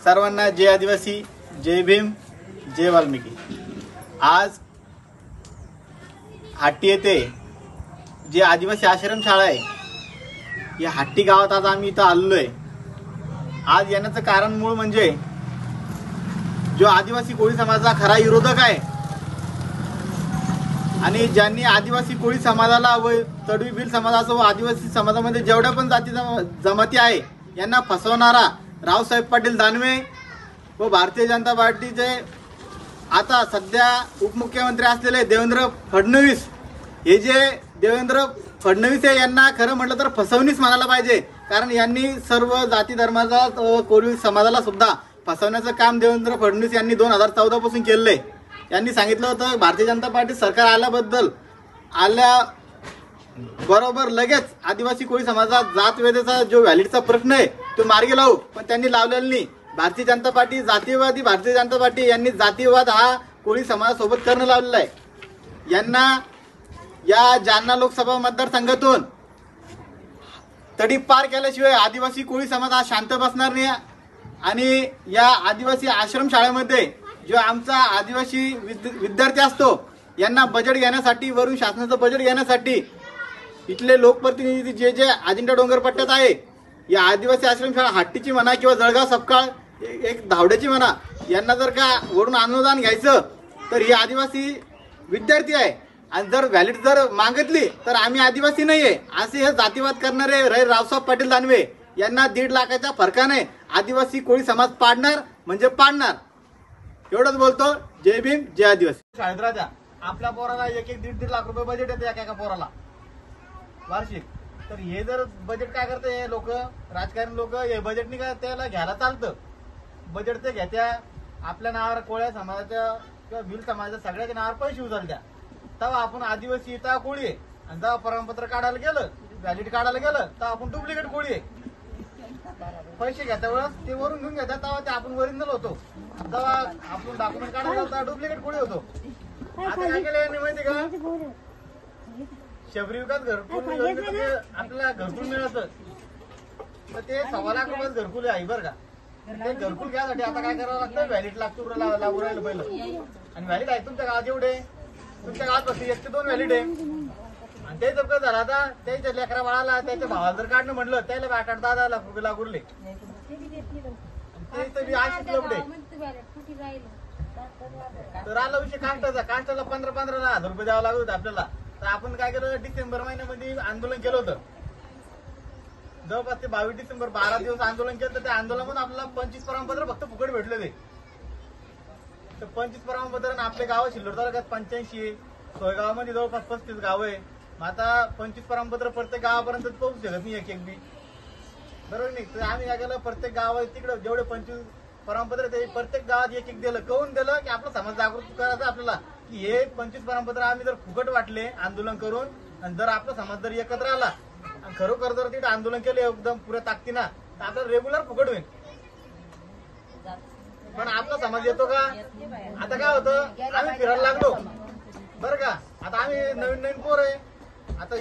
सर्वांना जय आदिवासी, जय भीम, जय वाल्मिकी। आज हाट्टी येथे जे आदिवासी आश्रमशाळा आहे या हाट्टी गावात आज आम्ही इथं आलोय। आज येण्याचं कारण मूळ म्हणजे जो आदिवासी कोळी समाजाचा खरा विरोधक आहे आणि ज्यांनी आदिवासी कोळी समाजाला व तडवी भिल समाजाचा व आदिवासी समाजामध्ये जेवढ्या पण जाती जमाती आहे यांना फसवणारा रावसाहेब पाटील दानवे व भारतीय जनता पार्टीचे आता सध्या उपमुख्यमंत्री असलेले देवेंद्र फडणवीस, हे जे देवेंद्र फडणवीस आहे यांना खरं म्हटलं तर फसवणीच म्हणायला पाहिजे। कारण यांनी सर्व जाती धर्माचा कोळी समाजाला सुद्धा फसवण्याचं काम देवेंद्र फडणवीस यांनी 2014 पासून केलंय। यांनी सांगितलं होतं भारतीय जनता पार्टी सरकार आल्या बरोबर लगेच आदिवासी कोळी समाजाचा जातवेदेचा जो व्हॅलिडचा प्रश्न आहे तो मार्गी लावू, पण त्यांनी लावलेला नाही। भारतीय जनता पार्टी जातीवादी भारतीय जनता पार्टी यांनी जातीवाद हा कोळी समाजासोबत करणं लावलेला आहे। यांना या जालना लोकसभा मतदारसंघातून तडी पार केल्याशिवाय आदिवासी कोळी समाज हा शांत बसणार नाही। आणि या आदिवासी आश्रमशाळेमध्ये जो आमचा आदिवासी विद्यार्थी असतो यांना बजेट घेण्यासाठी, वरून शासनाचं बजेट घेण्यासाठी इथले लोकप्रतिनिधी जे अजिंठा डोंगर पट्ट्यात आहे या आदिवासी आश्रमशाळा हाट्टीची म्हणा किंवा जळगाव सपकाळ एक धावड्याची म्हणा, यांना जर का वरून अनुदान घ्यायचं तर हे आदिवासी विद्यार्थी आहे आणि जर व्हॅलिड जर मागितली तर आम्ही आदिवासी नाहीये असे हे जातीवाद करणारे रावसाहेब पाटील दानवे यांना 1.5 लाखाच्या फरकाने आदिवासी कोळी समाज पाडणार म्हणजे पाडणार। एवढंच बोलतो। जय भीम, जय आदिवासी। शाळेत राजा आपल्या पोराला 1-1-1.5 लाख रुपये बजेट येते एका पोराला वार्षिक। तर हे जर बजेट काय करते हे लोक, राजकारणी लोक, हे बजेटनी काय त्याला घ्यायला चालतं। बजेट ते घेत्या आपल्या नावावर कोळ्या समाजाच्या किंवा भिल समाजाच्या सगळ्याच्या नावावर पैसे उचलत्या। तेव्हा आपण आदिवासी इथं कोळी आहे आणि जेव्हा प्रमाणपत्र काढायला गेलं, व्हॅलिड काढायला गेलं तर आपण डुप्लिकेट कोळी आहे। पैसे घेत्या वेळेस ते वरून घेऊन घेतात तेव्हा ते आपण ओरिजिनल होतो, तेव्हा आपण डॉक्युमेंट काढायला तेव्हा डुप्लिकेट कोळी होतो। आता काय केलं यांनी माहिती का, शबरी विकास घरकुल आपल्याला घरकुल मिळत तर ते 1.25 लाख रुपये घरकुल आहे बरं का। ते घरकुल घ्यायसाठी आता काय करावं लागतं, व्हॅलिड लागतो लागू राहिलं पहिलं। आणि व्हॅलिड आहे तुमच्या गावात एवढे, तुमच्या गावात बसली 1 ते 2 व्हॅलिड आहे। आणि ते जर झालं आता त्याच्या लेकरा बाळाला त्याच्या भावाला जर काढणं म्हणलं त्याला 8-10 लाख रुपये लागू उरले। ते लपडे तर आला विषय काष्टाला 15-15 हजार रुपये द्यावं लागत होतं आपल्याला। तर आपण काय केलं, डिसेंबर महिन्यामध्ये आंदोलन केलं होतं, जवळपास ते 22 डिसेंबर 12 दिवस आंदोलन केलं। तर त्या आंदोलनामध्ये आपल्याला 25 प्रमाणपत्र फक्त फुकट भेटले ते। तर 25 प्रमाणपत्र आपले गाव शिल्लोड तालुक्यात 85, सोयगावामध्ये जवळपास 35 गाव आहे। मग आता 25 प्रमाणपत्र प्रत्येक गावापर्यंत पोहोचू शकत नाही एक बी, बरोबर नाही। तर आम्ही काय केलं, प्रत्येक गाव तिकडे जेवढे 25 प्रमाणपत्र ते प्रत्येक गावात 1-1 दिलं। कहून दिलं की आपला समाज जागृत करायचं आपल्याला, की हे 25 प्रमाणपत्र आम्ही जर फुकट वाटले आंदोलन करून आणि जर आपला समाज जर एकत्र आला आणि खरोखर जर तिथे आंदोलन केले एकदम पुऱ्या ताकदीनं तर आपल्याला रेग्युलर फुकट होईल। पण आपला समाज येतो का? आता काय होतं, आम्ही फिरायला लागलो बरं का। आता आम्ही नवीन पोर आहे आता